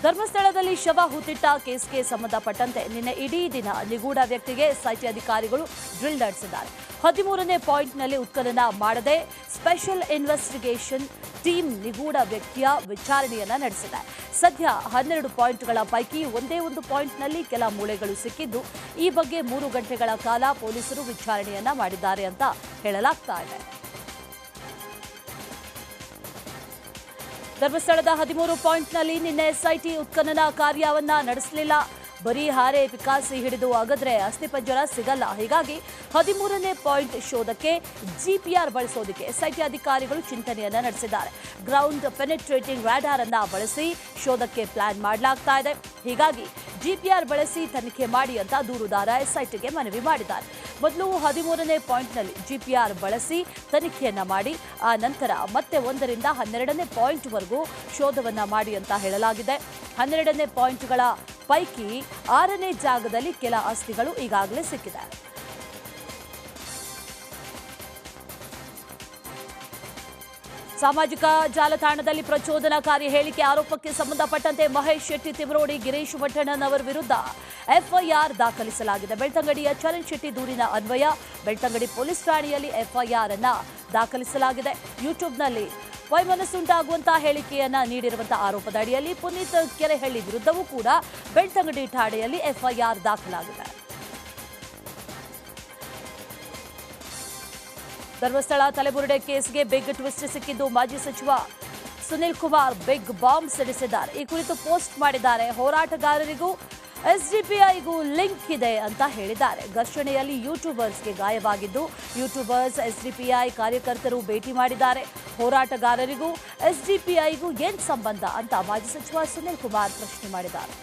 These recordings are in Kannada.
ಧರ್ಮಸ್ಥಳದಲ್ಲಿ ಶವ ಹೂತಿಟ್ಟ ಕೇಸ್ಗೆ ಸಂಬಂಧಪಟ್ಟಂತೆ ನಿನ್ನೆ ಇಡೀ ದಿನ ನಿಗೂಢ ವ್ಯಕ್ತಿಗೆ ಎಸ್ಐಟಿ ಅಧಿಕಾರಿಗಳು ಡ್ರಿಲ್ ನಡೆಸಿದ್ದಾರೆ. 13ನೇ ಪಾಯಿಂಟ್ನಲ್ಲಿ ಉತ್ಖನನ ಮಾಡದೆ ಸ್ಪೆಷಲ್ ಇನ್ವೆಸ್ಟಿಗೇಷನ್ ಟೀಮ್ ನಿಗೂಢ ವ್ಯಕ್ತಿಯ ವಿಚಾರಣೆಯನ್ನ ನಡೆಸಿದೆ. ಸದ್ಯ 12 ಪಾಯಿಂಟ್ಗಳ ಪೈಕಿ ಒಂದೇ ಒಂದು ಪಾಯಿಂಟ್ನಲ್ಲಿ ಕೆಲ ಮೂಳೆಗಳು ಸಿಕ್ಕಿದ್ದು, ಈ ಬಗ್ಗೆ 3 ಗಂಟೆಗಳ ಕಾಲ ಪೊಲೀಸರು ವಿಚಾರಣೆಯನ್ನ ಮಾಡಿದ್ದಾರೆ ಅಂತ ಹೇಳಲಾಗ್ತಾ ಇದೆ. ಧರ್ಮಸ್ಥಳದ 13 ಪಾಯಿಂಟ್ನಲ್ಲಿ ನಿನ್ನೆ ಎಸ್ಐಟಿ ಉತ್ಖನನ ಕಾರ್ಯವನ್ನ ನಡೆಸಲಿಲ್ಲ. ಬರೀ ಹಾರೆ ಪಿಕಾಸಿ ಹಿಡಿದು ಅಗದ್ರೆ ಅಸ್ಥಿಪಂಜರ ಸಿಗಲ್ಲ. ಹೀಗಾಗಿ 13ನೇ ಪಾಯಿಂಟ್ ಶೋಧಕ್ಕೆ ಜಿಪಿಆರ್ ಬಳಸೋದಕ್ಕೆ ಎಸ್ಐಟಿ ಅಧಿಕಾರಿಗಳು ಚಿಂತನೆಯನ್ನ ನಡೆಸಿದ್ದಾರೆ. ಗ್ರೌಂಡ್ ಪೆನೆಟ್ರೇಟಿಂಗ್ ರಾಡಾರ್ ಅನ್ನ ಬಳಸಿ ಶೋಧಕ್ಕೆ ಪ್ಲಾನ್ ಮಾಡಲಾಗ್ತಾ ಇದೆ. ಹೀಗಾಗಿ ಜಿಪಿಆರ್ ಬಳಸಿ ತನಿಖೆ ಮಾಡಿ ಅಂತ ದೂರುದಾರ ಎಸ್ಐಟಿಗೆ ಮನವಿ ಮಾಡಿದ್ದಾರೆ. ಮೊದಲು 13ನೇ ಪಾಯಿಂಟ್ನಲ್ಲಿ ಜಿಪಿಆರ್ ಬಳಸಿ ತನಿಖೆಯನ್ನ ಮಾಡಿ ಆ ನಂತರ ಮತ್ತೆ 1ರಿಂದ 12ನೇ ಪಾಯಿಂಟ್ವರೆಗೂ ಶೋಧವನ್ನ ಮಾಡಿ ಅಂತ ಹೇಳಲಾಗಿದೆ. 12ನೇ ಪಾಯಿಂಟ್ಗಳ ಪೈಕಿ 6ನೇ ಜಾಗದಲ್ಲಿ ಕೆಲ ಆಸ್ತಿಗಳು ಈಗಾಗಲೇ ಸಿಕ್ಕಿದೆ. ಸಾಮಾಜಿಕ ಜಾಲತಾಣದಲ್ಲಿ ಪ್ರಚೋದನಾಕಾರಿ ಹೇಳಿಕೆ ಆರೋಪಕ್ಕೆ ಸಂಬಂಧಪಟ್ಟಂತೆ ಮಹೇಶ್ ಶೆಟ್ಟಿ ತಿಮರೋಡಿ, ಗಿರೀಶ್ ಭಟ್ಟಣ್ಣನ್ ಅವರ ವಿರುದ್ಧ ಎಫ್ಐಆರ್ ದಾಖಲಿಸಲಾಗಿದೆ. ಬೆಳ್ತಂಗಡಿಯ ಚರಣ್ ಶೆಟ್ಟಿ ದೂರಿನ ಅನ್ವಯ ಬೆಳ್ತಂಗಡಿ ಪೊಲೀಸ್ ಠಾಣೆಯಲ್ಲಿ ಎಫ್ಐಆರ್ ಅನ್ನ ದಾಖಲಿಸಲಾಗಿದೆ. ಯೂಟ್ಯೂಬ್ನಲ್ಲಿ ವೈಮನಸ್ಸುಂಟಾಗುವಂತಹ ಹೇಳಿಕೆಯನ್ನ ನೀಡಿರುವಂತಹ ಆರೋಪದ ಅಡಿಯಲ್ಲಿ ಪುನೀತ್ ಕೆರೆಹಳ್ಳಿ ವಿರುದ್ಧವೂ ಕೂಡ ಬೆಳ್ತಂಗಡಿ ಠಾಣೆಯಲ್ಲಿ ಎಫ್ಐಆರ್ ದಾಖಲಾಗಿದೆ. ಧರ್ಮಸ್ಥಳ ತಲೆಬುರುಡೆ ಕೇಸ್ಗೆ ಬಿಗ್ ಟ್ವಿಸ್ಟ್ ಸಿಕ್ಕಿದ್ದು, ಮಾಜಿ ಸಚಿವ ಸುನಿಲ್ ಕುಮಾರ್ ಬಿಗ್ ಬಾಂಬ್ ಸಿಡಿಸಿದ್ದಾರೆ. ಈ ಕುರಿತು ಪೋಸ್ಟ್ ಮಾಡಿದ್ದಾರೆ. ಹೋರಾಟಗಾರರಿಗೂ ಎಸ್ಡಿಪಿಐಗೂ ಲಿಂಕ್ ಇದೆ ಅಂತ ಹೇಳಿದ್ದಾರೆ. ಘರ್ಷಣೆಯಲ್ಲಿ ಯೂಟ್ಯೂಬರ್ಸ್ಗೆ ಗಾಯವಾಗಿದ್ದು, ಯೂಟ್ಯೂಬರ್ಸ್ ಎಸ್ಡಿಪಿಐ ಕಾರ್ಯಕರ್ತರು ಭೇಟಿ ಮಾಡಿದ್ದಾರೆ. ಹೋರಾಟಗಾರರಿಗೂ ಎಸ್ಡಿಪಿಐಗೂ ಏನ್ ಸಂಬಂಧ ಅಂತ ಮಾಜಿ ಸಚಿವ ಸುನಿಲ್ ಕುಮಾರ್ ಪ್ರಶ್ನೆ ಮಾಡಿದ್ದಾರೆ.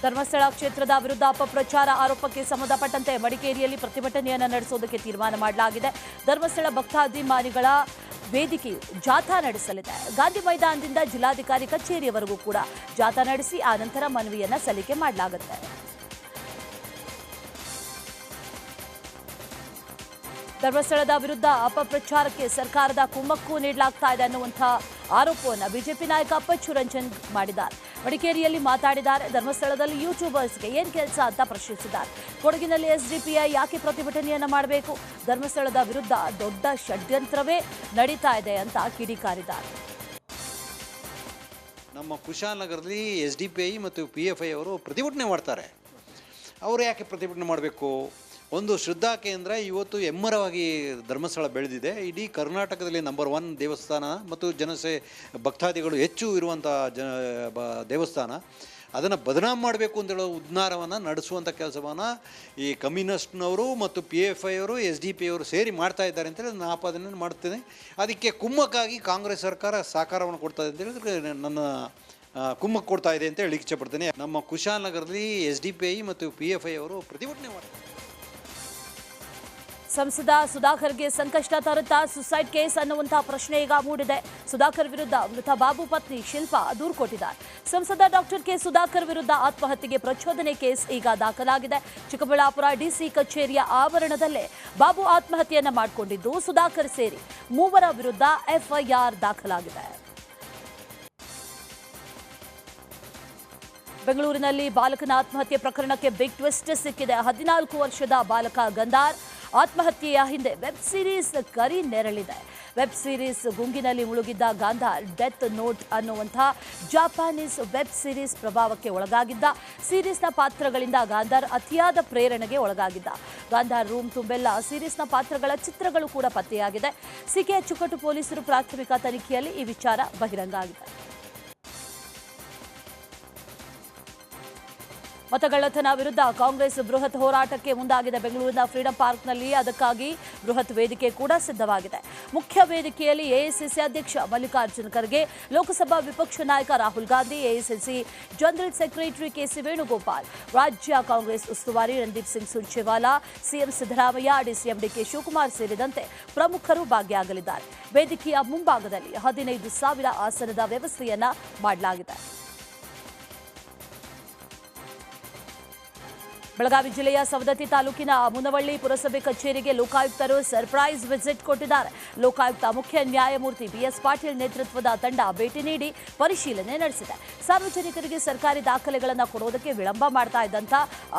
ಧರ್ಮಸ್ಥಳ ಕ್ಷೇತ್ರದ ವಿರುದ್ಧ ಅಪಪ್ರಚಾರ ಆರೋಪಕ್ಕೆ ಸಂಬಂಧಪಟ್ಟಂತೆ ಮಡಿಕೇರಿಯಲ್ಲಿ ಪ್ರತಿಭಟನೆಯನ್ನು ನಡೆಸುವುದಕ್ಕೆ ತೀರ್ಮಾನ ಮಾಡಲಾಗಿದೆ. ಧರ್ಮಸ್ಥಳ ಭಕ್ತಾಭಿಮಾನಿಗಳ ವೇದಿಕೆಯು ಜಾಥಾ ನಡೆಸಲಿದೆ. ಗಾಂಧಿ ಮೈದಾನದಿಂದ ಜಿಲ್ಲಾಧಿಕಾರಿ ಕಚೇರಿಯವರೆಗೂ ಕೂಡ ಜಾಥಾ ನಡೆಸಿ ಆ ನಂತರ ಮನವಿಯನ್ನ ಸಲ್ಲಿಕೆ ಮಾಡಲಾಗುತ್ತೆ. ಧರ್ಮಸ್ಥಳದ ವಿರುದ್ಧ ಅಪಪ್ರಚಾರಕ್ಕೆ ಸರ್ಕಾರದ ಕುಮ್ಮಕ್ಕು ನೀಡಲಾಗ್ತಾ ಇದೆ ಅನ್ನುವಂತಹ ಆರೋಪವನ್ನು ಬಿಜೆಪಿ ನಾಯಕ ಅಪ್ಪಚ್ಚು ರಂಜನ್ ಮಾಡಿದ್ದಾರೆ. ಮಡಿಕೇರಿಯಲ್ಲಿ ಮಾತಾಡಿದ್ದಾರೆ. ಧರ್ಮಸ್ಥಳದಲ್ಲಿ ಯೂಟ್ಯೂಬರ್ಸ್ಗೆ ಏನ್ ಕೆಲಸ ಅಂತ ಪ್ರಶ್ನಿಸಿದ್ದಾರೆ. ಕೊಡಗಿನಲ್ಲಿ ಎಸ್ಡಿಪಿಐ ಯಾಕೆ ಪ್ರತಿಭಟನೆಯನ್ನ ಮಾಡಬೇಕು? ಧರ್ಮಸ್ಥಳದ ವಿರುದ್ಧ ದೊಡ್ಡ ಷಡ್ಯಂತ್ರವೇ ನಡೀತಾ ಇದೆ ಅಂತ ಕಿಡಿಕಾರಿದ್ದಾರೆ. ನಮ್ಮ ಕುಶಾಲನಗರದಲ್ಲಿ ಎಸ್ಡಿಪಿಐ ಮತ್ತು PFI ಅವರು ಪ್ರತಿಭಟನೆ ಮಾಡ್ತಾರೆ. ಅವರು ಯಾಕೆ ಪ್ರತಿಭಟನೆ ಮಾಡಬೇಕು? ಒಂದು ಶ್ರದ್ಧಾ ಕೇಂದ್ರ ಇವತ್ತು ಎಮ್ಮರವಾಗಿ ಧರ್ಮಸ್ಥಳ ಬೆಳೆದಿದೆ. ಇಡೀ ಕರ್ನಾಟಕದಲ್ಲಿ ನಂಬರ್ 1 ದೇವಸ್ಥಾನ ಮತ್ತು ಭಕ್ತಾದಿಗಳು ಹೆಚ್ಚು ಇರುವಂಥ ದೇವಸ್ಥಾನ. ಅದನ್ನು ಬದನಾಮ್ ಮಾಡಬೇಕು ಅಂತೇಳೋ ಉದ್ನಾರವನ್ನು ನಡೆಸುವಂಥ ಕೆಲಸವನ್ನು ಈ ಕಮ್ಯುನಿಸ್ಟ್ನವರು ಮತ್ತು PFI ಅವರು SDPI ಅವರು ಸೇರಿ ಮಾಡ್ತಾ ಇದ್ದಾರೆ ಅಂತೇಳಿ ನಾನು ಆಪಾದನೆ ಮಾಡ್ತೇನೆ. ಅದಕ್ಕೆ ಕುಮ್ಮಕ್ಕಾಗಿ ಕಾಂಗ್ರೆಸ್ ಸರ್ಕಾರ ಸಹಕಾರವನ್ನು ಕೊಡ್ತಾ ಇದೆ ಅಂತ ಹೇಳಿದ್ರೆ ನನ್ನ ಕುಮ್ಮಕ್ಕು ಕೊಡ್ತಾ ಇದೆ ಅಂತ ಹೇಳಿ ಇಚ್ಛೆಪಡ್ತೇನೆ. ನಮ್ಮ ಕುಶಾಲನಗರದಲ್ಲಿ SDPI ಮತ್ತು PFI ಅವರು ಪ್ರತಿಭಟನೆ ಮಾಡ್ತಾರೆ. ಸಂಸದ ಸುಧಾಕರ್ಗೆ ಸಂಕಷ್ಟ ತರುತ್ತಾ ಸುಸೈಡ್ ಕೇಸ್ ಅನ್ನುವಂತಹ ಪ್ರಶ್ನೆ ಈಗ ಮೂಡಿದೆ. ಸುಧಾಕರ್ ವಿರುದ್ಧ ಮೃತ ಬಾಬು ಪತ್ನಿ ಶಿಲ್ಪಾ ದೂರು ಕೊಟ್ಟಿದ್ದಾರೆ. ಸಂಸದ ಡಾಕ್ಟರ್ ಕೆ ಸುಧಾಕರ್ ವಿರುದ್ಧ ಆತ್ಮಹತ್ಯೆಗೆ ಪ್ರಚೋದನೆ ಕೇಸ್ ಈಗ ದಾಖಲಾಗಿದೆ. ಚಿಕ್ಕಬಳ್ಳಾಪುರ ಡಿಸಿ ಕಚೇರಿಯ ಆವರಣದಲ್ಲೇ ಬಾಬು ಆತ್ಮಹತ್ಯೆಯನ್ನ ಮಾಡಿಕೊಂಡಿದ್ದು, ಸುಧಾಕರ್ ಸೇರಿ 3 ವಿರುದ್ಧ ಎಫ್ಐಆರ್ ದಾಖಲಾಗಿದೆ. ಬೆಂಗಳೂರಿನಲ್ಲಿ ಬಾಲಕನ ಆತ್ಮಹತ್ಯೆ ಪ್ರಕರಣಕ್ಕೆ ಬಿಗ್ ಟ್ವಿಸ್ಟ್ ಸಿಕ್ಕಿದೆ. 14 ವರ್ಷದ ಬಾಲಕ ಗಂಧಾರ್ ಆತ್ಮಹತ್ಯೆಯ ಹಿಂದೆ ವೆಬ್ ಸೀರೀಸ್ ಕರಿ ನೆರಳಿದೆ. ವೆಬ್ ಸೀರೀಸ್ ಗುಂಗಿನಲ್ಲಿ ಮುಳುಗಿದ್ದ ಗಾಂಧಾರ್ ಡೆತ್ ನೋಟ್ ಅನ್ನುವಂತಹ ಜಾಪಾನೀಸ್ ವೆಬ್ ಸೀರೀಸ್ ಪ್ರಭಾವಕ್ಕೆ ಒಳಗಾಗಿದ್ದ. ಸೀರೀಸ್ನ ಪಾತ್ರಗಳಿಂದ ಗಾಂಧಾರ್ ಅತಿಯಾದ ಪ್ರೇರಣೆಗೆ ಒಳಗಾಗಿದ್ದ. ಗಾಂಧಾರ್ ರೂಮ್ ತುಂಬೆಲ್ಲ ಸೀರೀಸ್ನ ಪಾತ್ರಗಳ ಚಿತ್ರಗಳು ಕೂಡ ಪತ್ತೆಯಾಗಿದೆ. ಸಿಕೆ ಅಚ್ಚುಕಟ್ಟು ಪೊಲೀಸರು ಪ್ರಾಥಮಿಕ ತನಿಖೆಯಲ್ಲಿ ಈ ವಿಚಾರ ಬಹಿರಂಗ ಆಗಿದೆ. ಮತಗಳ್ಳತನ ವಿರುದ್ಧ ಕಾಂಗ್ರೆಸ್ ಬೃಹತ್ ಹೋರಾಟಕ್ಕೆ ಮುಂದಾಗಿದೆ. ಬೆಂಗಳೂರಿನ ಫ್ರೀಡಂ ಪಾರ್ಕ್ನಲ್ಲಿ ಅದಕ್ಕಾಗಿ ಬೃಹತ್ ವೇದಿಕೆ ಕೂಡ ಸಿದ್ಧವಾಗಿದೆ. ಮುಖ್ಯ ವೇದಿಕೆಯಲ್ಲಿ ಎಐಸಿಸಿ ಅಧ್ಯಕ್ಷ ಮಲ್ಲಿಕಾರ್ಜುನ ಖರ್ಗೆ, ಲೋಕಸಭಾ ವಿಪಕ್ಷ ನಾಯಕ Rahul Gandhi, AICC general secretary K C Venugopal, ರಾಜ್ಯ ಕಾಂಗ್ರೆಸ್ ಉಸ್ತುವಾರಿ ರಣದೀಪ್ ಸಿಂಗ್ ಸುರ್ಜೇವಾಲಾ, ಸಿಎಂ ಸಿದ್ದರಾಮಯ್ಯ, ಡಿಸಿಎಂ ಡಿಕೆ ಶಿವಕುಮಾರ್ ಸೇರಿದಂತೆ ಪ್ರಮುಖರು ಭಾಗಿಯಾಗಲಿದ್ದಾರೆ. ವೇದಿಕೆಯ ಮುಂಭಾಗದಲ್ಲಿ 15,000 ಆಸನದ ವ್ಯವಸ್ಥೆಯನ್ನ ಮಾಡಲಾಗಿದೆ. ಬೆಳಗಾವಿ ಜಿಲ್ಲೆಯ ಸವದತ್ತಿ ತಾಲೂಕಿನ ಮುನವಳ್ಳಿ ಪುರಸಭೆ ಕಚೇರಿಗೆ ಲೋಕಾಯುಕ್ತರು ಸರ್ಪ್ರೈಸ್ ವಿಸಿಟ್ ಕೊಟ್ಟಿದ್ದಾರೆ. ಲೋಕಾಯುಕ್ತ ಮುಖ್ಯ ನ್ಯಾಯಮೂರ್ತಿ ಬಿಎಸ್ ಪಾಟೀಲ್ ನೇತೃತ್ವದ ತಂಡ ಭೇಟಿ ನೀಡಿ ಪರಿಶೀಲನೆ ನಡೆಸಿದೆ. ಸಾರ್ವಜನಿಕರಿಗೆ ಸರ್ಕಾರಿ ದಾಖಲೆಗಳನ್ನು ಕೊಡುವುದಕ್ಕೆ ವಿಳಂಬ ಮಾಡ್ತಾ ಇದ್ದಂಥ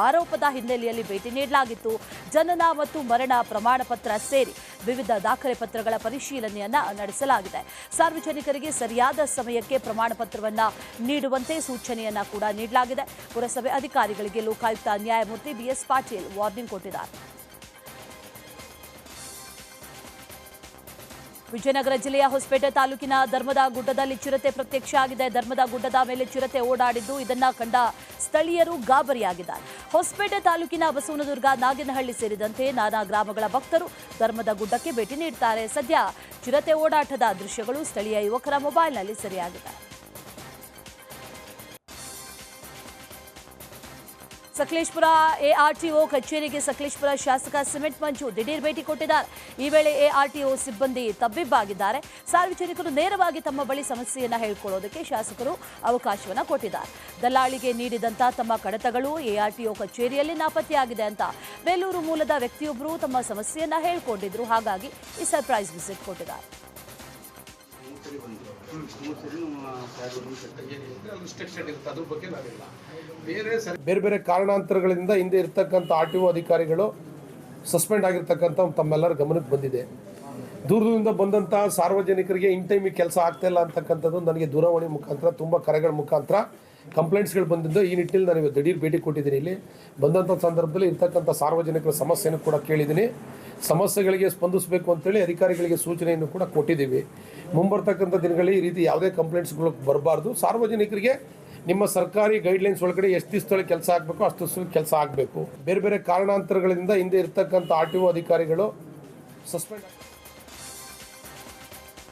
ಆರೋಪದ ಹಿನ್ನೆಲೆಯಲ್ಲಿ ಭೇಟಿ ನೀಡಲಾಗಿತ್ತು. ಜನನ ಮತ್ತು ಮರಣ ಪ್ರಮಾಣ ಪತ್ರ ಸೇರಿ ವಿವಿಧ ದಾಖಲೆ ಪತ್ರಗಳ ಪರಿಶೀಲನೆಯನ್ನ ನಡೆಸಲಾಗಿದೆ. ಸಾರ್ವಜನಿಕರಿಗೆ ಸರಿಯಾದ ಸಮಯಕ್ಕೆ ಪ್ರಮಾಣ ಪತ್ರವನ್ನು ನೀಡುವಂತೆ ಸೂಚನೆಯನ್ನ ಕೂಡ ನೀಡಲಾಗಿದೆ. ಪುರಸಭೆ ಅಧಿಕಾರಿಗಳಿಗೆ ಲೋಕಾಯುಕ್ತ ನ್ಯಾಯಮೂರ್ತಿ ಬಿಎಸ್ ಪಾಟೀಲ್ ವಾರ್ನಿಂಗ್ ಕೊಟ್ಟಿದ್ದಾರೆ. ವಿಜಯನಗರ ಜಿಲ್ಲೆಯ ಹೊಸಪೇಟೆ ತಾಲೂಕಿನ ಧರ್ಮದ ಗುಡ್ಡದಲ್ಲಿ ಚಿರತೆ ಪ್ರತ್ಯಕ್ಷ ಆಗಿದೆ. ಧರ್ಮದ ಗುಡ್ಡದ ಮೇಲೆ ಚಿರತೆ ಓಡಾಡಿದ್ದು ಇದನ್ನ ಕಂಡ ಸ್ಥಳೀಯರು ಗಾಬರಿಯಾಗಿದ್ದಾರೆ. ಹೊಸಪೇಟೆ ತಾಲೂಕಿನ ಬಸವನದುರ್ಗ, ನಾಗೇನಹಳ್ಳಿ ಸೇರಿದಂತೆ ನಾನಾ ಗ್ರಾಮಗಳ ಭಕ್ತರು ಧರ್ಮದ ಗುಡ್ಡಕ್ಕೆ ಭೇಟಿ ನೀಡುತ್ತಾರೆ. ಸದ್ಯ ಚಿರತೆ ಓಡಾಟದ ದೃಶ್ಯಗಳು ಸ್ಥಳೀಯ ಯುವಕರ ಮೊಬೈಲ್ನಲ್ಲಿ ಸೆರೆಯಾಗಿದೆ. ಸಕಲೇಶಪುರ ಎಆರ್ಟಿಒ ಕಚೇರಿಗೆ ಸಕಲೇಶಪುರ ಶಾಸಕ ಸಿಮೆಂಟ್ ಮಂಜು ದಿಢೀರ್ ಭೇಟಿ ಕೊಟ್ಟಿದ್ದಾರೆ. ಈ ವೇಳೆ ಎಆರ್ಟಿಒ ಸಿಬ್ಬಂದಿ ತಬ್ಬಿಬ್ಬಾಗಿದ್ದಾರೆ. ಸಾರ್ವಜನಿಕರು ನೇರವಾಗಿ ತಮ್ಮ ಬಳಿ ಸಮಸ್ಯೆಯನ್ನು ಹೇಳಿಕೊಳ್ಳೋದಕ್ಕೆ ಶಾಸಕರು ಅವಕಾಶವನ್ನು ಕೊಟ್ಟಿದ್ದಾರೆ. ದಲ್ಲಾಳಿಗೆ ನೀಡಿದಂಥ ತಮ್ಮ ಕಡತಗಳು ಎಆರ್ಟಿಒ ಕಚೇರಿಯಲ್ಲಿ ನಾಪತ್ತೆಯಾಗಿದೆ ಅಂತ ಬೇಲೂರು ಮೂಲದ ವ್ಯಕ್ತಿಯೊಬ್ಬರು ತಮ್ಮ ಸಮಸ್ಯೆಯನ್ನು ಹೇಳಿಕೊಂಡಿದ್ರು. ಹಾಗಾಗಿ ಈ ಸರ್ಪ್ರೈಸ್ ವಿಸಿಟ್ ಕೊಟ್ಟಿದ್ದಾರೆ. ಬೇರೆ ಬೇರೆ ಕಾರಣಾಂತರಗಳಿಂದ ಹಿಂದೆ ಇರ್ತಕ್ಕಂಥ ಆರ್ಟಿಒ ಅಧಿಕಾರಿಗಳು ಸಸ್ಪೆಂಡ್ ಆಗಿರ್ತಕ್ಕಂಥ ತಮ್ಮೆಲ್ಲರ ಗಮನಕ್ಕೆ ಬಂದಿದೆ. ದೂರದಿಂದ ಬಂದಂಥ ಸಾರ್ವಜನಿಕರಿಗೆ ಇನ್ ಟೈಮಿಗೆ ಕೆಲಸ ಆಗ್ತಾ ಇಲ್ಲ ಅಂತಕ್ಕಂಥದ್ದು ನನಗೆ ದೂರವಾಣಿ ಮುಖಾಂತರ ತುಂಬ ಕರೆಗಳ ಮುಖಾಂತರ ಕಂಪ್ಲೇಂಟ್ಸ್ಗಳು ಬಂದಿದ್ದು. ಈ ನಿಟ್ಟಿನಲ್ಲಿ ನಾನು ದಿಢೀರ್ ಭೇಟಿ ಕೊಟ್ಟಿದ್ದೀನಿ. ಇಲ್ಲಿ ಬಂದಂಥ ಸಂದರ್ಭದಲ್ಲಿ ಇರ್ತಕ್ಕಂಥ ಸಾರ್ವಜನಿಕರ ಸಮಸ್ಯೆಯನ್ನು ಕೂಡ ಕೇಳಿದ್ದೀನಿ. ಸಮಸ್ಯೆಗಳಿಗೆ ಸ್ಪಂದಿಸಬೇಕು ಅಂತೇಳಿ ಅಧಿಕಾರಿಗಳಿಗೆ ಸೂಚನೆಯನ್ನು ಕೂಡ ಕೊಟ್ಟಿದ್ದೀವಿ. ಮುಂಬರ್ತಕ್ಕಂಥ ದಿನಗಳಲ್ಲಿ ಈ ರೀತಿ ಯಾವುದೇ ಕಂಪ್ಲೇಂಟ್ಸ್ಗಳು ಬರಬಾರ್ದು. ಸಾರ್ವಜನಿಕರಿಗೆ ನಿಮ್ಮ ಸರ್ಕಾರಿ ಗೈಡ್ಲೈನ್ಸ್ ಒಳಗಡೆ ಎಷ್ಟು ದಿವಸದಲ್ಲಿ ಕೆಲಸ ಆಗಬೇಕು ಅಷ್ಟು ದಿವಸದಲ್ಲಿ ಕೆಲಸ ಆಗಬೇಕು. ಬೇರೆ ಬೇರೆ ಕಾರಣಾಂತರಗಳಿಂದ ಹಿಂದೆ ಇರ್ತಕ್ಕಂಥ ಆರ್ಟಿಒ ಅಧಿಕಾರಿಗಳು ಸಸ್ಪೆಂಡ್.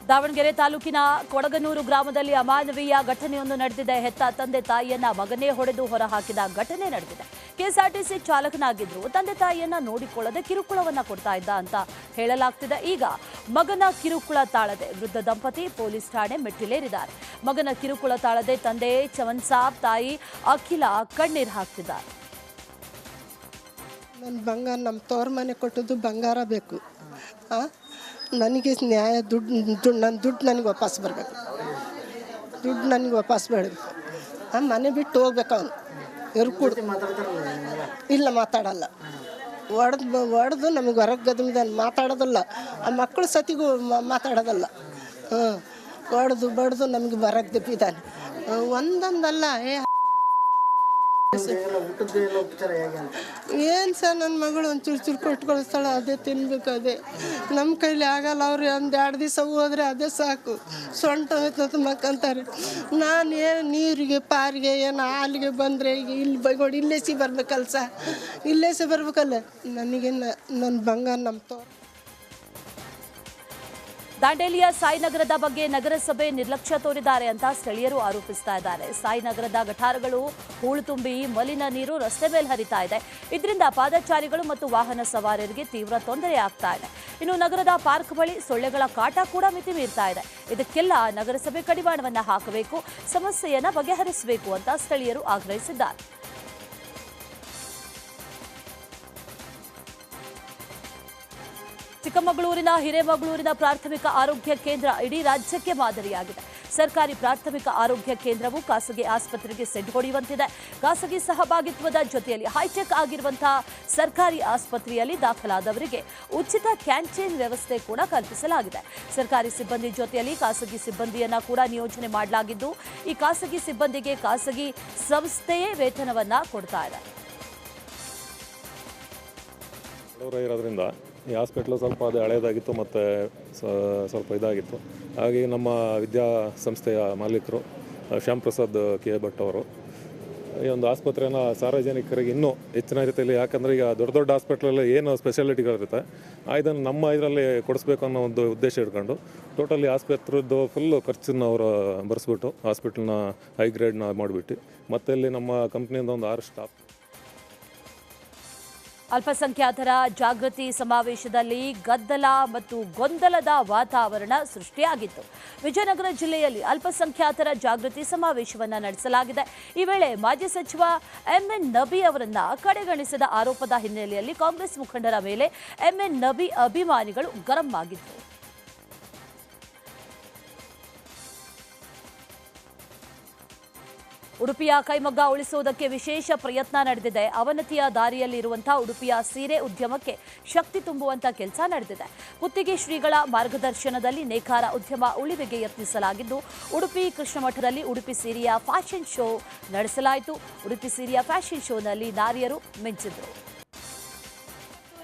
ದಾವಣಗೆರೆ ತಾಲೂಕಿನ ಕೊಡಗನೂರು ಗ್ರಾಮದಲ್ಲಿ ಅಮಾನವೀಯ ಘಟನೆಯೊಂದು ನಡೆದಿದೆ. ಹೆತ್ತ ತಂದೆ ತಾಯಿಯನ್ನ ಮಗನೇ ಹೊಡೆದು ಹೊರಹಾಕಿದ ಘಟನೆ ನಡೆದಿದೆ. ಕೆಎಸ್ಆರ್ಟಿಸಿ ಚಾಲಕನಾಗಿದ್ರು ತಂದೆ ತಾಯಿಯನ್ನ ನೋಡಿಕೊಳ್ಳದೆ ಕಿರುಕುಳವನ್ನ ಕೊಡ್ತಾ ಇದ್ದ ಅಂತ ಹೇಳಲಾಗ್ತಿದೆ. ಈಗ ಮಗನ ಕಿರುಕುಳ ತಾಳದೆ ವೃದ್ಧ ದಂಪತಿ ಪೊಲೀಸ್ ಠಾಣೆ ಮೆಟ್ಟಿಲೇರಿದ್ದಾರೆ. ಮಗನ ಕಿರುಕುಳ ತಾಳದೆ ತಂದೆ ಚಮನ್ ಸಾಬ್, ತಾಯಿ ಅಖಿಲ ಕಣ್ಣೀರು ಹಾಕ್ತಿದ್ದಾರೆ. ನನ್ನ ಬಂಗಾರ ನಮ್ಮ ತವ್ರ ಮನೆ ಕೊಟ್ಟದ್ದು ಬಂಗಾರ ಬೇಕು. ನನಗೆ ನ್ಯಾಯ ನನ್ನ ದುಡ್ಡು ನನಗೆ ವಾಪಸ್ ಬರಬೇಕು. ದುಡ್ಡು ನನಗೆ ವಾಪಸ್ ಬರಬೇಕು. ಮನೆ ಬಿಟ್ಟು ಹೋಗ್ಬೇಕು. ಅವನು ಎರ್ಕುಡ್ದು ಇಲ್ಲ ಮಾತಾಡಲ್ಲ. ಒಡೆದು ನಮಗೆ ಹೊರಗೆ ಗದಮಿದ್ದಾನೆ, ಮಾತಾಡೋದಲ್ಲ. ಆ ಮಕ್ಕಳು ಸತಿಗೂ ಮಾತಾಡೋದಲ್ಲ. ಹೊಡೆದು ಬಡ್ದು ನಮಗೆ ಹೊರಗೆ ದಬ್ಬಿದ್ದಾನೆ. ಒಂದೊಂದಲ್ಲ ಏನು ಸರ್, ನನ್ನ ಮಗಳು ಒಂದು ಚುರು ಕೊಟ್ಟು ಕಳಿಸ್ತಾಳೆ, ಅದೇ ತಿನ್ಬೇಕು. ಅದೇ ನಮ್ಮ ಕೈಲಿ ಆಗಲ್ಲ. ಅವ್ರು ಒಂದು 2 ದಿವಸ ಹೋದ್ರೆ ಅದೇ ಸಾಕು. ಸೊಂಟ ಹೋಯ್ತಂತ ಮಕ್ಕಂತಾರೆ. ನಾನು ಏನು ನೀರಿಗೆ ಪಾರಿಗೆ ಏನು ಹಾಲಿಗೆ ಬಂದರೆ ಈಗ ಇಲ್ಲಿ ಬೈಗೋಡಿ ಇಲ್ಲೇಸಿ ಬರ್ಬೇಕಲ್ಲ ಸರ್, ಇಲ್ಲೇಸಿ ಬರ್ಬೇಕಲ್ಲ. ನನಗೆ ನನ್ನ ಬಂಗಾರ ನಮ್ಮ ತೋರ್. ದಾಂಡೇಲಿಯ ಸಾಯಿನಗರದ ಬಗ್ಗೆ ನಗರಸಭೆ ನಿರ್ಲಕ್ಷ್ಯ ತೋರಿದ್ದಾರೆ ಅಂತ ಸ್ಥಳೀಯರು ಆರೋಪಿಸ್ತಾ ಇದ್ದಾರೆ. ಸಾಯಿನಗರದ ಗಟಾರಗಳು ಹೂಳು ತುಂಬಿ ಮಲಿನ ನೀರು ರಸ್ತೆ ಮೇಲೆ ಹರಿತಾ ಇದೆ. ಇದರಿಂದ ಪಾದಚಾರಿಗಳು ಮತ್ತು ವಾಹನ ಸವಾರರಿಗೆ ತೀವ್ರ ತೊಂದರೆ ಆಗ್ತಾ ಇದೆ. ಇನ್ನು ನಗರದ ಪಾರ್ಕ್ ಬಳಿ ಸೊಳ್ಳೆಗಳ ಕಾಟ ಕೂಡ ಮಿತಿ ಮೀರ್ತಾ ಇದೆ. ಇದಕ್ಕೆಲ್ಲ ನಗರಸಭೆ ಕಡಿವಾಣವನ್ನ ಹಾಕಬೇಕು, ಸಮಸ್ಯೆಯನ್ನ ಬಗೆಹರಿಸಬೇಕು ಅಂತ ಸ್ಥಳೀಯರು ಆಗ್ರಹಿಸಿದ್ದಾರೆ. ಚಿಕ್ಕಮಗಳೂರಿನ ಹಿರೇಮಗಳೂರಿನ ಪ್ರಾಥಮಿಕ ಆರೋಗ್ಯ ಕೇಂದ್ರ ಇಡೀ ರಾಜ್ಯಕ್ಕೆ ಮಾದರಿಯಾಗಿದೆ. ಸರ್ಕಾರಿ ಪ್ರಾಥಮಿಕ ಆರೋಗ್ಯ ಕೇಂದ್ರವು ಖಾಸಗಿ ಆಸ್ಪತ್ರೆಗೆ ಸೆಡ್ ಹೊಡೆಯುವಂತಿದೆ. ಖಾಸಗಿ ಸಹಭಾಗಿತ್ವದ ಜೊತೆಯಲ್ಲಿ ಹೈಟೆಕ್ ಆಗಿರುವಂತಹ ಸರ್ಕಾರಿ ಆಸ್ಪತ್ರೆಯಲ್ಲಿ ದಾಖಲಾದವರಿಗೆ ಉಚಿತ ಕ್ಯಾಂಟೀನ್ ವ್ಯವಸ್ಥೆ ಕೂಡ ಕಲ್ಪಿಸಲಾಗಿದೆ. ಸರ್ಕಾರಿ ಸಿಬ್ಬಂದಿ ಜೊತೆಯಲ್ಲಿ ಖಾಸಗಿ ಸಿಬ್ಬಂದಿಯನ್ನ ಕೂಡ ನಿಯೋಜನೆ ಮಾಡಲಾಗಿದ್ದು, ಈ ಖಾಸಗಿ ಸಿಬ್ಬಂದಿಗೆ ಖಾಸಗಿ ಸಂಸ್ಥೆಯೇ ವೇತನವನ್ನ ಕೊಡ್ತಾ ಇದೆ. ಇರೋದ್ರಿಂದ ಈ ಹಾಸ್ಪಿಟ್ಲು ಸ್ವಲ್ಪ ಅದು ಹಳೆಯದಾಗಿತ್ತು ಮತ್ತು ಸ್ವಲ್ಪ ಇದಾಗಿತ್ತು. ಹಾಗೆ ನಮ್ಮ ವಿದ್ಯಾಸಂಸ್ಥೆಯ ಮಾಲೀಕರು ಶ್ಯಾಮ್ ಪ್ರಸಾದ್ ಕೆ ಭಟ್ ಅವರು ಈ ಒಂದು ಆಸ್ಪತ್ರೆಯನ್ನು ಸಾರ್ವಜನಿಕರಿಗೆ ಇನ್ನೂ ಹೆಚ್ಚಿನ ರೀತಿಯಲ್ಲಿ, ಯಾಕಂದರೆ ಈಗ ದೊಡ್ಡ ದೊಡ್ಡ ಹಾಸ್ಪಿಟ್ಲಲ್ಲಿ ಏನು ಸ್ಪೆಷಾಲಿಟಿಗಳಿರುತ್ತೆ ಇದನ್ನು ನಮ್ಮ ಇದರಲ್ಲಿ ಕೊಡಿಸ್ಬೇಕು ಅನ್ನೋ ಒಂದು ಉದ್ದೇಶ ಇಟ್ಕೊಂಡು ಟೋಟಲಿ ಆಸ್ಪತ್ರೆದ್ದು ಫುಲ್ಲು ಖರ್ಚನ್ನು ಅವರು ಬರೆಸ್ಬಿಟ್ಟು ಹಾಸ್ಪಿಟ್ಲನ್ನ ಹೈ ಗ್ರೇಡ್ನ ಮಾಡಿಬಿಟ್ಟು ಮತ್ತೆ ಇಲ್ಲಿ ನಮ್ಮ ಕಂಪ್ನಿಯಿಂದ ಒಂದು 6 ಸ್ಟಾಫ್ ಅಲ್ಪಸಂಖ್ಯಾತರ ಜಾಗೃತಿ ಸಮಾವೇಶದಲ್ಲಿ ಗದ್ದಲ ಮತ್ತು ಗೊಂದಲದ ವಾತಾವರಣ ಸೃಷ್ಟಿಯಾಗಿತ್ತು. ವಿಜಯನಗರ ಜಿಲ್ಲೆಯಲ್ಲಿ ಅಲ್ಪಸಂಖ್ಯಾತರ ಜಾಗೃತಿ ಸಮಾವೇಶವನ್ನು ನಡೆಸಲಾಗಿದೆ. ಈ ವೇಳೆ ಮಾಜಿ ಸಚಿವ ಎಂಎನ್ ನಬಿ ಅವರನ್ನ ಕಡೆಗಣಿಸಿದ ಆರೋಪದ ಹಿನ್ನೆಲೆಯಲ್ಲಿ ಕಾಂಗ್ರೆಸ್ ಮುಖಂಡರ ಮೇಲೆ ಎಂಎನ್ ನಬಿ ಅಭಿಮಾನಿಗಳು ಗರಂ ಆಗಿದ್ರು. ಉಡುಪಿಯ ಕೈಮಗ್ಗ ಉಳಿಸುವುದಕ್ಕೆ ವಿಶೇಷ ಪ್ರಯತ್ನ ನಡೆದಿದೆ. ಅವನತಿಯ ದಾರಿಯಲ್ಲಿರುವಂತಹ ಉಡುಪಿಯ ಸೀರೆ ಉದ್ಯಮಕ್ಕೆ ಶಕ್ತಿ ತುಂಬುವಂತ ಕೆಲಸ ನಡೆದಿದೆ. ಪುತ್ತಿಗೆ ಶ್ರೀಗಳ ಮಾರ್ಗದರ್ಶನದಲ್ಲಿ ನೇಕಾರ ಉದ್ಯಮ ಉಳಿವಿಗೆ ಯತ್ನಿಸಲಾಗಿದ್ದು, ಉಡುಪಿ ಕೃಷ್ಣಮಠದಲ್ಲಿ ಉಡುಪಿ ಸೀರೆಯ ಫ್ಯಾಷನ್ ಶೋ ನಡೆಸಲಾಯಿತು. ಉಡುಪಿ ಸೀರೆಯ ಫ್ಯಾಷನ್ ಶೋನಲ್ಲಿ ನಾರಿಯರು ಮಿಂಚಿದ್ರು.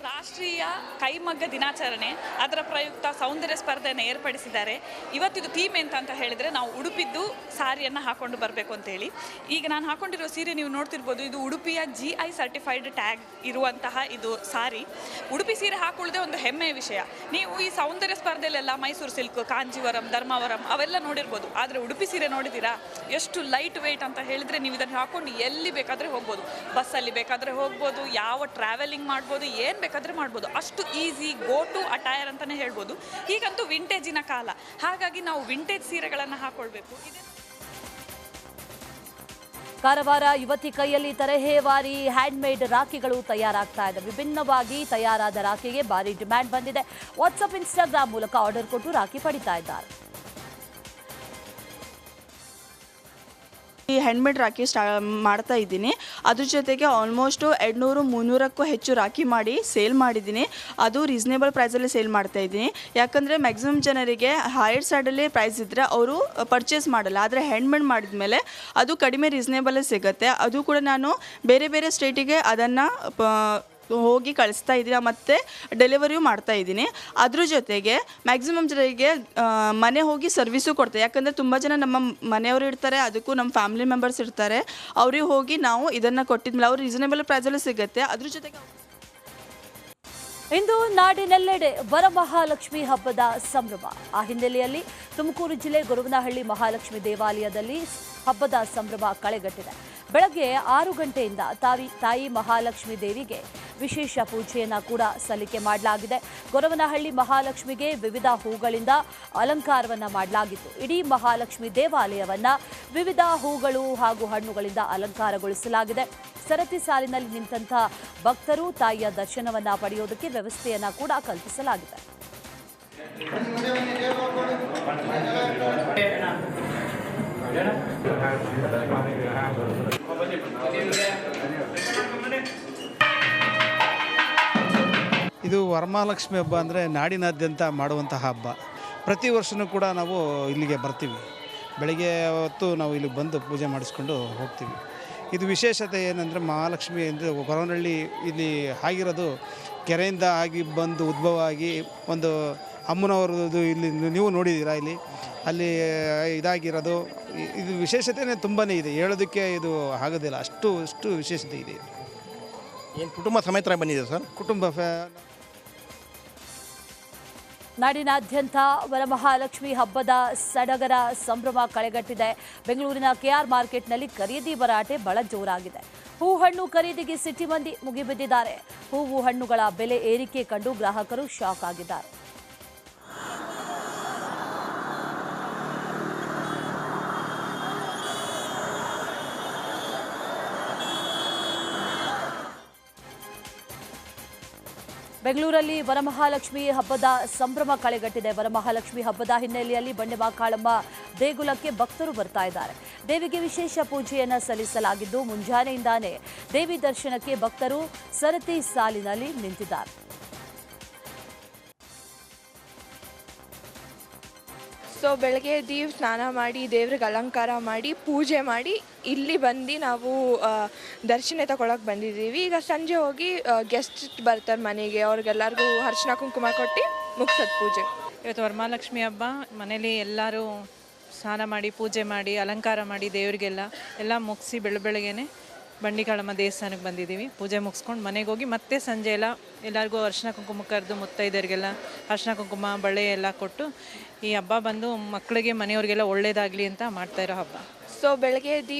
ರಾಷ್ಟ್ರೀಯ ಕೈಮಗ್ಗ ದಿನಾಚರಣೆ, ಅದರ ಪ್ರಯುಕ್ತ ಸೌಂದರ್ಯ ಸ್ಪರ್ಧೆಯನ್ನು ಏರ್ಪಡಿಸಿದ್ದಾರೆ. ಇವತ್ತಿದು ಥೀಮ್ ಅಂತ ಹೇಳಿದರೆ ನಾವು ಉಡುಪಿದ್ದು ಸಾರಿಯನ್ನು ಹಾಕೊಂಡು ಬರಬೇಕು ಅಂತೇಳಿ. ಈಗ ನಾನು ಹಾಕೊಂಡಿರೋ ಸೀರೆ ನೀವು ನೋಡ್ತಿರ್ಬೋದು, ಇದು ಉಡುಪಿಯ GI ಸರ್ಟಿಫೈಡ್ ಟ್ಯಾಗ್ ಇರುವಂತಹ ಇದು ಸಾರಿ. ಉಡುಪಿ ಸೀರೆ ಹಾಕೊಳ್ಳೋದೇ ಒಂದು ಹೆಮ್ಮೆಯ ವಿಷಯ. ನೀವು ಈ ಸೌಂದರ್ಯ ಸ್ಪರ್ಧೆಯಲ್ಲೆಲ್ಲ ಮೈಸೂರು ಸಿಲ್ಕ್, ಕಾಂಜೀವರಂ, ಧರ್ಮಾವರಂ ಅವೆಲ್ಲ ನೋಡಿರ್ಬೋದು. ಆದರೆ ಉಡುಪಿ ಸೀರೆ ನೋಡಿದ್ದೀರಾ? ಎಷ್ಟು ಲೈಟ್ ವೆಯ್ಟ್ ಅಂತ ಹೇಳಿದರೆ ನೀವು ಇದನ್ನು ಹಾಕೊಂಡು ಎಲ್ಲಿ ಬೇಕಾದರೆ ಹೋಗ್ಬೋದು. ಬಸ್ಸಲ್ಲಿ ಬೇಕಾದರೆ ಹೋಗ್ಬೋದು, ಯಾವ ಟ್ರಾವೆಲಿಂಗ್ ಮಾಡ್ಬೋದು, ಏನು ಬೇಕಾದರೆ ಮಾಡ್ಬೋದು. ಅಷ್ಟು ಈಸಿ ಗೋ ಟು ಅಟೈರ್ ಅಂತಾನೆ ಹೇಳ್ಬೋದು. ಹೀಗಂತೂ ವಿಂಟೇಜಿನ ಕಾಲ, ಹಾಗಾಗಿ ನಾವು ವಿಂಟೇಜ್ ಸೀರೆಗಳನ್ನು ಹಾಕೊಳ್ಬೇಕು. ಕಾರವಾರ ಯುವತಿ ಕೈಯಲ್ಲಿ ತರಹೇವಾರಿ ಹ್ಯಾಂಡ್ಮೇಡ್ ರಾಖಿಗಳು ತಯಾರಾಗ್ತಾ ಇದೆ. ವಿಭಿನ್ನವಾಗಿ ತಯಾರಾದ ರಾಖಿಗೆ ಭಾರಿ ಡಿಮ್ಯಾಂಡ್ ಬಂದಿದೆ. ವಾಟ್ಸಪ್, ಇನ್ಸ್ಟಾಗ್ರಾಮ್ ಮೂಲಕ ಆರ್ಡರ್ ಕೊಟ್ಟು ರಾಖಿ ಪಡಿತಾ ಇದ್ದಾರೆ. ಈ ಹ್ಯಾಂಡ್ಮೇಡ್ ರಾಖಿ ಮಾಡ್ತಾ ಇದ್ದೀನಿ. ಅದ್ರ ಜೊತೆಗೆ ಆಲ್ಮೋಸ್ಟ್ 200-300ಕ್ಕೂ ಹೆಚ್ಚು ರಾಖಿ ಮಾಡಿ ಸೇಲ್ ಮಾಡಿದ್ದೀನಿ. ಅದು ರೀಸನೇಬಲ್ ಪ್ರೈಸಲ್ಲಿ ಸೇಲ್ ಮಾಡ್ತಾ ಇದ್ದೀನಿ. ಯಾಕಂದರೆ ಮ್ಯಾಕ್ಸಿಮಮ್ ಜನರಿಗೆ ಹೈಯರ್ ಸೈಡಲ್ಲಿ ಪ್ರೈಸ್ ಇದ್ದರೆ ಅವರು ಪರ್ಚೇಸ್ ಮಾಡಲ್ಲ. ಆದರೆ ಹ್ಯಾಂಡ್ಮೇಡ್ ಮಾಡಿದ್ಮೇಲೆ ಅದು ಕಡಿಮೆ ರೀಸನೇಬಲ್ಲೇ ಸಿಗುತ್ತೆ. ಅದು ಕೂಡ ನಾನು ಬೇರೆ ಬೇರೆ ಸ್ಟೇಟಿಗೆ ಅದನ್ನು ಹೋಗಿ ಕಳಿಸ್ತಾ ಇದ್ದೀನಿ ಮತ್ತು ಡೆಲಿವರಿಯೂ ಮಾಡ್ತಾ ಇದ್ದೀನಿ. ಅದ್ರ ಜೊತೆಗೆ ಮ್ಯಾಕ್ಸಿಮಮ್ ಜನರಿಗೆ ಮನೆ ಹೋಗಿ ಸರ್ವಿಸು ಕೊಡ್ತಾರೆ. ಯಾಕಂದರೆ ತುಂಬ ಜನ ನಮ್ಮ ಮನೆಯವರು ಇರ್ತಾರೆ, ಅದಕ್ಕೂ ನಮ್ಮ ಫ್ಯಾಮಿಲಿ ಮೆಂಬರ್ಸ್ ಇರ್ತಾರೆ. ಅವ್ರಿಗೆ ಹೋಗಿ ನಾವು ಇದನ್ನು ಕೊಟ್ಟಿದ್ಮೇಲೆ ಅವ್ರು ರೀಸನೇಬಲ್ ಪ್ರೈಸಲ್ಲೂ ಸಿಗುತ್ತೆ. ಅದ್ರ ಜೊತೆಗೆ ಇಂದು ನಾಡಿನೆಲ್ಲೆಡೆ ವರಮಹಾಲಕ್ಷ್ಮಿ ಹಬ್ಬದ ಸಂಭ್ರಮ. ಆ ಹಿನ್ನೆಲೆಯಲ್ಲಿ ತುಮಕೂರು ಜಿಲ್ಲೆ ಗೊರವನಹಳ್ಳಿ ಮಹಾಲಕ್ಷ್ಮಿ ದೇವಾಲಯದಲ್ಲಿ ಹಬ್ಬದ ಸಂಭ್ರಮ ಕಳೆಗಟ್ಟಿದೆ. ಬೆಳಗ್ಗೆ 6 ಗಂಟೆಯಿಂದ ತಾಯಿ ಮಹಾಲಕ್ಷ್ಮಿ ದೇವಿಗೆ ವಿಶೇಷ ಪೂಜೆಯನ್ನು ಕೂಡ ಸಲ್ಲಿಕೆ ಮಾಡಲಾಗಿದೆ. ಗೊರವನಹಳ್ಳಿ ಮಹಾಲಕ್ಷ್ಮಿಗೆ ವಿವಿಧ ಹೂಗಳಿಂದ ಅಲಂಕಾರವನ್ನು ಮಾಡಲಾಗಿತ್ತು. ಇಡೀ ಮಹಾಲಕ್ಷ್ಮಿ ದೇವಾಲಯವನ್ನು ವಿವಿಧ ಹೂಗಳು ಹಾಗೂ ಹಣ್ಣುಗಳಿಂದ ಅಲಂಕಾರಗೊಳಿಸಲಾಗಿದೆ. ಸರತಿ ಸಾಲಿನಲ್ಲಿ ನಿಂತಹ ಭಕ್ತರು ತಾಯಿಯ ದರ್ಶನವನ್ನು ಪಡೆಯೋದಕ್ಕೆ ವ್ಯವಸ್ಥೆಯನ್ನು ಕೂಡ ಕಲ್ಪಿಸಲಾಗಿದೆ. ಇದು ವರಮಹಾಲಕ್ಷ್ಮಿ ಹಬ್ಬ ಅಂದರೆ ನಾಡಿನಾದ್ಯಂತ ಮಾಡುವಂತಹ ಹಬ್ಬ. ಪ್ರತಿ ವರ್ಷವೂ ಕೂಡ ನಾವು ಇಲ್ಲಿಗೆ ಬರ್ತೀವಿ. ಬೆಳಗ್ಗೆ ಹೊತ್ತು ನಾವು ಇಲ್ಲಿಗೆ ಬಂದು ಪೂಜೆ ಮಾಡಿಸ್ಕೊಂಡು ಹೋಗ್ತೀವಿ. ಇದು ವಿಶೇಷತೆ ಏನಂದರೆ ಮಹಾಲಕ್ಷ್ಮಿ ಅಂದರೆ ಗೊರವನಹಳ್ಳಿ ಇಲ್ಲಿ ಆಗಿರೋದು ಕೆರೆಯಿಂದ ಆಗಿ ಬಂದು ಉದ್ಭವ ಆಗಿ ಒಂದು ಅಮ್ಮನವ್ರದ್ದು ಇಲ್ಲಿ ನೀವು ನೋಡಿದ್ದೀರಾ, ಇಲ್ಲಿ ಅಲ್ಲಿ ಇದಾಗಿರೋದು. ಇದು ವಿಶೇಷತೆಯೇ ತುಂಬಾ ಇದೆ, ಹೇಳೋದಕ್ಕೆ ಇದು ಆಗೋದಿಲ್ಲ, ಅಷ್ಟು ವಿಶೇಷತೆ ಇದೆ. ಏನು ಕುಟುಂಬ ಸಮೇತ ಬಂದಿದೆ ಸರ್? ಕುಟುಂಬ ನಾಡಿನಾದ್ಯಂತ ವರಮಹಾಲಕ್ಷ್ಮಿ ಹಬ್ಬದ ಸಡಗರ ಸಂಭ್ರಮ ಕಳೆಗಟ್ಟಿದೆ. ಬೆಂಗಳೂರಿನ KR ಮಾರ್ಕೆಟ್ನಲ್ಲಿ ಖರೀದಿ ಭರಾಟೆ ಬಹಳ ಜೋರಾಗಿದೆ. ಹಣ್ಣು ಖರೀದಿಗೆ ಸಿಟಿ ಮಂದಿ ಮುಗಿಬಿದ್ದಿದ್ದಾರೆ. ಹೂವು ಹಣ್ಣುಗಳ ಬೆಲೆ ಏರಿಕೆ ಕಂಡು ಗ್ರಾಹಕರು ಶಾಕ್ ಆಗಿದ್ದಾರೆ. ಬೆಂಗಳೂರಲ್ಲಿ ವರಮಹಾಲಕ್ಷ್ಮಿ ಹಬ್ಬದ ಸಂಭ್ರಮ ಕಳೆಗಟ್ಟಿದೆ. ವರಮಹಾಲಕ್ಷ್ಮಿ ಹಬ್ಬದ ಹಿನ್ನೆಲೆಯಲ್ಲಿ ಬಂಡೆಮಾಕಾಳಮ್ಮ ದೇಗುಲಕ್ಕೆ ಭಕ್ತರು ಬರ್ತಾ ಇದ್ದಾರೆ. ದೇವಿಗೆ ವಿಶೇಷ ಪೂಜೆಯನ್ನು ಸಲ್ಲಿಸಲಾಗಿದ್ದು, ಮುಂಜಾನೆಯಿಂದಾನೇ ದೇವಿ ದರ್ಶನಕ್ಕೆ ಭಕ್ತರು ಸರತಿ ಸಾಲಿನಲ್ಲಿ ನಿಂತಿದ್ದಾರೆ. ಸೊ ಬೆಳಗ್ಗೆ ಎದ್ದು ಸ್ನಾನ ಮಾಡಿ ದೇವ್ರಿಗೆ ಅಲಂಕಾರ ಮಾಡಿ ಪೂಜೆ ಮಾಡಿ ಇಲ್ಲಿ ಬಂದು ನಾವು ದರ್ಶನ ತಗೊಳಕ್ಕೆ ಬಂದಿದ್ದೀವಿ. ಈಗ ಸಂಜೆ ಹೋಗಿ ಗೆಸ್ಟ್ ಬರ್ತಾರೆ ಮನೆಗೆ, ಅವ್ರಿಗೆಲ್ಲರಿಗೂ ಅರಿಶಿನ ಕುಂಕುಮ ಕೊಟ್ಟು ಮುಗಿಸೋದು ಪೂಜೆ. ಇವತ್ತು ವರಮಹಾಲಕ್ಷ್ಮಿ ಹಬ್ಬ. ಮನೇಲಿ ಎಲ್ಲರೂ ಸ್ನಾನ ಮಾಡಿ ಪೂಜೆ ಮಾಡಿ ಅಲಂಕಾರ ಮಾಡಿ ದೇವರಿಗೆಲ್ಲ ಮುಗಿಸಿ ಬೆಳಗ್ಗೆನೆ ಬಂಡಿಕಾಳಮ್ಮ ದೇವಸ್ಥಾನಕ್ಕೆ ಬಂದಿದ್ದೀವಿ. ಪೂಜೆ ಮುಗಿಸ್ಕೊಂಡು ಮನೆಗೆ ಹೋಗಿ ಮತ್ತೆ ಸಂಜೆ ಎಲ್ಲರಿಗೂ ಅರಿಶಿನ ಕುಂಕುಮ ಕರೆದು ಮುತ್ತೈದರಿಗೆಲ್ಲ ಅರಿಶಿನ ಕುಂಕುಮ ಬಳೆ ಎಲ್ಲ ಕೊಟ್ಟು ಈ ಹಬ್ಬ ಬಂದು ಮಕ್ಕಳಿಗೆ ಮನೆಯವ್ರಿಗೆಲ್ಲ ಒಳ್ಳೇದಾಗಲಿ ಅಂತ ಮಾಡ್ತಾ ಇರೋ ಹಬ್ಬ. ಸೊ ಬೆಳಗ್ಗೆ ಎದ್ದು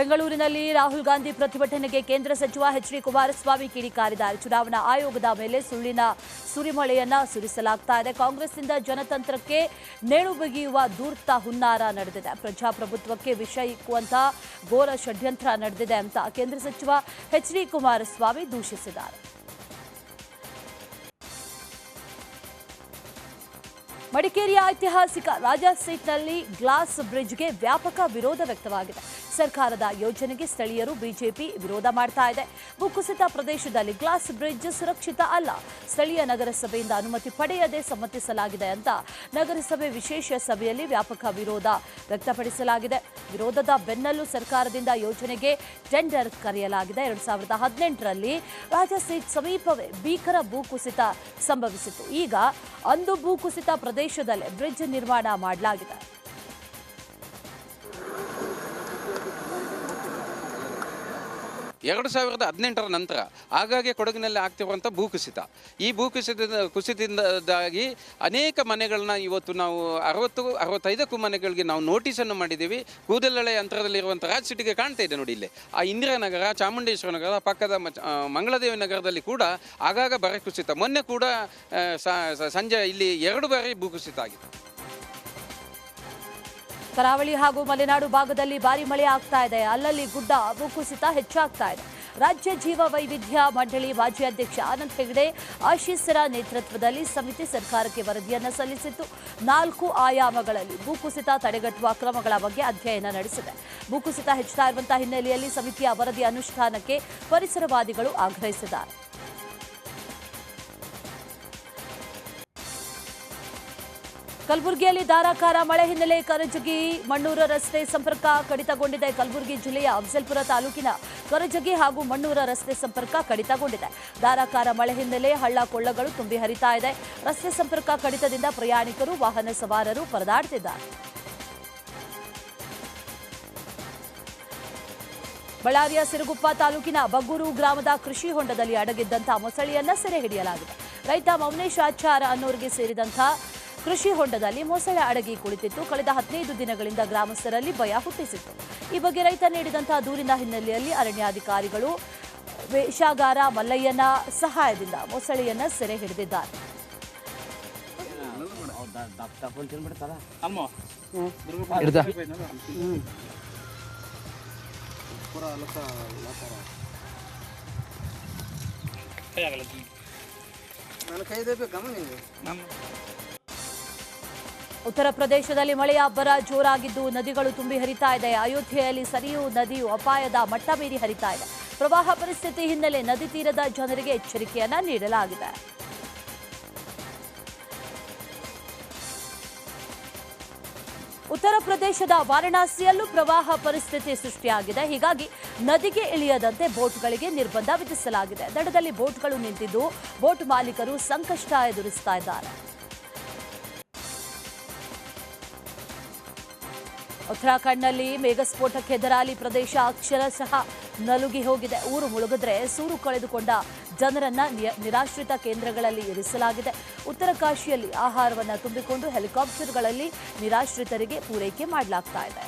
ಬೆಂಗಳೂರಿನಲ್ಲಿ ರಾಹುಲ್ ಗಾಂಧಿ ಪ್ರತಿಭಟನೆಗೆ ಕೇಂದ್ರ ಸಚಿವ ಎಚ್ ಡಿ ಕುಮಾರಸ್ವಾಮಿ ಕಿಡಿಕಾರಿದ್ದಾರೆ. ಚುನಾವಣಾ ಆಯೋಗದ ಮೇಲೆ ಸುಳ್ಳಿನ ಸುರಿಮಳೆಯನ್ನ ಸುರಿಸಲಾಗ್ತಾ ಇದೆ. ಕಾಂಗ್ರೆಸ್ನಿಂದ ಜನತಂತ್ರಕ್ಕೆ ನೇಣು ಬಿಗಿಯುವ ಧೂರ್ತ ಹುನ್ನಾರ ನಡೆದಿದೆ. ಪ್ರಜಾಪ್ರಭುತ್ವಕ್ಕೆ ವಿಷ ಇಕ್ಕುವಂತಹ ಘೋರ ಷಡ್ಯಂತ್ರ ನಡೆದಿದೆ ಅಂತ ಕೇಂದ್ರ ಸಚಿವ ಎಚ್ ಡಿ ಕುಮಾರಸ್ವಾಮಿ ದೂಷಿಸಿದ್ದಾರೆ. ಮಡಿಕೇರಿಯ ಐತಿಹಾಸಿಕ ರಾಜ ಸೀಟ್ನಲ್ಲಿ ಗ್ಲಾಸ್ ಬ್ರಿಡ್ಜ್ಗೆ ವ್ಯಾಪಕ ವಿರೋಧ ವ್ಯಕ್ತವಾಗಿದೆ. ಸರ್ಕಾರದ ಯೋಜನೆಗೆ ಸ್ಥಳೀಯರು ಬಿಜೆಪಿ ವಿರೋಧ ಮಾಡ್ತಾ ಇದೆ. ಭೂಕುಸಿತ ಪ್ರದೇಶದಲ್ಲಿ ಗ್ಲಾಸ್ ಬ್ರಿಡ್ಜ್ ಸುರಕ್ಷಿತ ಅಲ್ಲ, ಸ್ಥಳೀಯ ನಗರಸಭೆಯಿಂದ ಅನುಮತಿ ಪಡೆಯದೆ ಸಮ್ಮತಿಸಲಾಗಿದೆ ಅಂತ ನಗರಸಭೆ ವಿಶೇಷ ಸಭೆಯಲ್ಲಿ ವ್ಯಾಪಕ ವಿರೋಧ ವ್ಯಕ್ತಪಡಿಸಲಾಗಿದೆ. ವಿರೋಧದ ಬೆನ್ನಲ್ಲೂ ಸರ್ಕಾರದಿಂದ ಯೋಜನೆಗೆ ಟೆಂಡರ್ ಕರೆಯಲಾಗಿದೆ. 2018ರಲ್ಲಿ ರಾಜ ಸೀಟ್ ಸಮೀಪವೇ ಭೀಕರ ಭೂಕುಸಿತ ಸಂಭವಿಸಿತು. ಈಗ ಅಂದು ಭೂಕುಸಿತ ಪ್ರದೇಶದಲ್ಲೇ ಬ್ರಿಡ್ಜ್ ನಿರ್ಮಾಣ ಮಾಡಲಾಗಿದೆ. ಎರಡು 2018ರ ನಂತರ ಆಗಾಗ್ಗೆ ಕೊಡಗಿನಲ್ಲಿ ಆಗ್ತಿರುವಂಥ ಭೂಕುಸಿತ, ಈ ಕುಸಿತದಿಂದಾಗಿ ಅನೇಕ ಮನೆಗಳನ್ನ ಇವತ್ತು ನಾವು 65ಕ್ಕೂ ಮನೆಗಳಿಗೆ ನಾವು ನೋಟಿಸನ್ನು ಮಾಡಿದ್ದೀವಿ. ಕೂದಲೆಳೆ ಯಂತ್ರದಲ್ಲಿರುವಂಥ ರಾಜ್ ಸಿಟಿಗೆ ಕಾಣ್ತಾ ಇದೆ ನೋಡಿ, ಇಲ್ಲಿ ಆ ಇಂದಿರಾನಗರ, ಚಾಮುಂಡೇಶ್ವರ ನಗರ, ಪಕ್ಕದ ಮಂಗಳದೇವಿ ನಗರದಲ್ಲಿ ಕೂಡ ಆಗಾಗ ಬರ ಕುಸಿತ. ಮೊನ್ನೆ ಕೂಡ ಸಂಜೆ ಇಲ್ಲಿ 2 ಬಾರಿ ಭೂಕುಸಿತ ಆಗಿದೆ. ಕರಾವಳಿ ಹಾಗೂ ಮಲೆನಾಡು ಭಾಗದಲ್ಲಿ ಭಾರಿ ಮಳೆ ಆಗ್ತಾ ಇದೆ. ಅಲ್ಲಲ್ಲಿ ಗುಡ್ಡ ಭೂಕುಸಿತ ಹೆಚ್ಚಾಗ್ತಾ ಇದೆ. ರಾಜ್ಯ ಜೀವ ವೈವಿಧ್ಯ ಮಂಡಳಿ ಮಾಜಿ ಅಧ್ಯಕ್ಷ ಆನಂದ್ ಹೆಗಡೆ ಆಶೀಸರ ನೇತೃತ್ವದಲ್ಲಿ ಸಮಿತಿ ಸರ್ಕಾರಕ್ಕೆ ವರದಿಯನ್ನು ಸಲ್ಲಿಸಿತ್ತು. 4 ಆಯಾಮಗಳಲ್ಲಿ ಭೂಕುಸಿತ ತಡೆಗಟ್ಟುವ ಕ್ರಮಗಳ ಬಗ್ಗೆ ಅಧ್ಯಯನ ನಡೆಸಿದೆ. ಭೂಕುಸಿತ ಹೆಚ್ಚುತ್ತಾ ಇರುವಂತಹ ಹಿನ್ನೆಲೆಯಲ್ಲಿ ಸಮಿತಿಯ ವರದಿ ಅನುಷ್ಠಾನಕ್ಕೆ ಪರಿಸರವಾದಿಗಳು ಆಗ್ರಹಿಸಿದ್ದಾರೆ. ಕಲಬುರಗಿಯಲ್ಲಿ ಧಾರಾಕಾರ ಮಳೆ ಹಿನ್ನೆಲೆ ಕರಜಗಿ ಮಣ್ಣೂರ ರಸ್ತೆ ಸಂಪರ್ಕ ಕಡಿತಗೊಂಡಿದೆ. ಕಲಬುರಗಿ ಜಿಲ್ಲೆಯ ಅಫಜಲ್ಪುರ ತಾಲೂಕಿನ ಕರಜಗಿ ಹಾಗೂ ಮಣ್ಣೂರ ರಸ್ತೆ ಸಂಪರ್ಕ ಕಡಿತಗೊಂಡಿದೆ. ಧಾರಾಕಾರ ಮಳೆ ಹಿನ್ನೆಲೆ ಹಳ್ಳ ಕೊಳ್ಳಗಳು ತುಂಬಿ ಹರಿತಾ ಇದೆ. ರಸ್ತೆ ಸಂಪರ್ಕ ಕಡಿತದಿಂದ ಪ್ರಯಾಣಿಕರು, ವಾಹನ ಸವಾರರು ಪರದಾಡುತ್ತಿದ್ದಾರೆ. ಬಳ್ಳಾರಿಯ ಸಿರುಗುಪ್ಪ ತಾಲೂಕಿನ ಬಗ್ಗೂರು ಗ್ರಾಮದ ಕೃಷಿ ಹೊಂಡದಲ್ಲಿ ಅಡಗಿದ್ದಂತಹ ಮೊಸಳೆಯನ್ನ ಸೆರೆ ಹಿಡಿಯಲಾಗಿದೆ. ರೈತ ಮೌನೇಶ್ ಆಚಾರ ಅನ್ನೋರಿಗೆ ಸೇರಿದಂಥ ಕೃಷಿ ಹೊಂಡದಲ್ಲಿ ಮೊಸಳೆ ಅಡಗಿ ಕುಳಿತಿತ್ತು. ಕಳೆದ 15 ದಿನಗಳಿಂದ ಗ್ರಾಮಸ್ಥರಲ್ಲಿ ಭಯ ಹುಟ್ಟಿಸಿತ್ತು. ಈ ಬಗ್ಗೆ ರೈತ ನೀಡಿದಂತಹ ದೂರಿನ ಹಿನ್ನೆಲೆಯಲ್ಲಿ ಅರಣ್ಯಾಧಿಕಾರಿಗಳು ವೇಷಗಾರ ಮಲ್ಲಯ್ಯನ ಸಹಾಯದಿಂದ ಮೊಸಳೆಯನ್ನ ಸೆರೆ ಹಿಡಿದಿದ್ದಾರೆ. ಉತ್ತರ ಪ್ರದೇಶದಲ್ಲಿ ಮಳೆಯ ಅಬ್ಬರ ಜೋರಾಗಿದ್ದು ನದಿಗಳು ತುಂಬಿ ಹರಿತಾ ಇದೆ. ಅಯೋಧ್ಯೆಯಲ್ಲಿ ಸರಿಯೂ ನದಿಯು ಅಪಾಯದ ಮಟ್ಟ ಮೀರಿ ಹರಿತಾ ಇದೆ. ಪ್ರವಾಹ ಪರಿಸ್ಥಿತಿ ಹಿನ್ನೆಲೆ ನದಿ ತೀರದ ಜನರಿಗೆ ಎಚ್ಚರಿಕೆಯನ್ನ ನೀಡಲಾಗಿದೆ. ಉತ್ತರ ಪ್ರದೇಶದ ವಾರಣಾಸಿಯಲ್ಲೂ ಪ್ರವಾಹ ಪರಿಸ್ಥಿತಿ ಸೃಷ್ಟಿಯಾಗಿದೆ. ಹೀಗಾಗಿ ನದಿಗೆ ಇಳಿಯದಂತೆ ಬೋಟ್ಗಳಿಗೆ ನಿರ್ಬಂಧ ವಿಧಿಸಲಾಗಿದೆ. ದಡದಲ್ಲಿ ಬೋಟ್ಗಳು ನಿಂತಿದ್ದು ಬೋಟ್ ಮಾಲೀಕರು ಸಂಕಷ್ಟ ಎದುರಿಸ್ತಾ ಇದ್ದಾರೆ. ಉತ್ತರಾಖಂಡ್ನಲ್ಲಿ ಮೇಘಸ್ಫೋಟಕ್ಕೆ ಎದುರಾಳಿ ಪ್ರದೇಶ ಅಕ್ಷರಶಃ ನಲುಗಿ ಹೋಗಿದೆ. ಊರು ಮುಳುಗಿದ್ರೆ ಸೂರು ಕಳೆದುಕೊಂಡ ಜನರನ್ನ ನಿರಾಶ್ರಿತ ಕೇಂದ್ರಗಳಲ್ಲಿ ಇರಿಸಲಾಗಿದೆ. ಉತ್ತರ ಕಾಶಿಯಲ್ಲಿ ಆಹಾರವನ್ನು ತುಂಬಿಕೊಂಡು ಹೆಲಿಕಾಪ್ಟರ್ಗಳಲ್ಲಿ ನಿರಾಶ್ರಿತರಿಗೆ ಪೂರೈಕೆ ಮಾಡಲಾಗ್ತಾ ಇದೆ.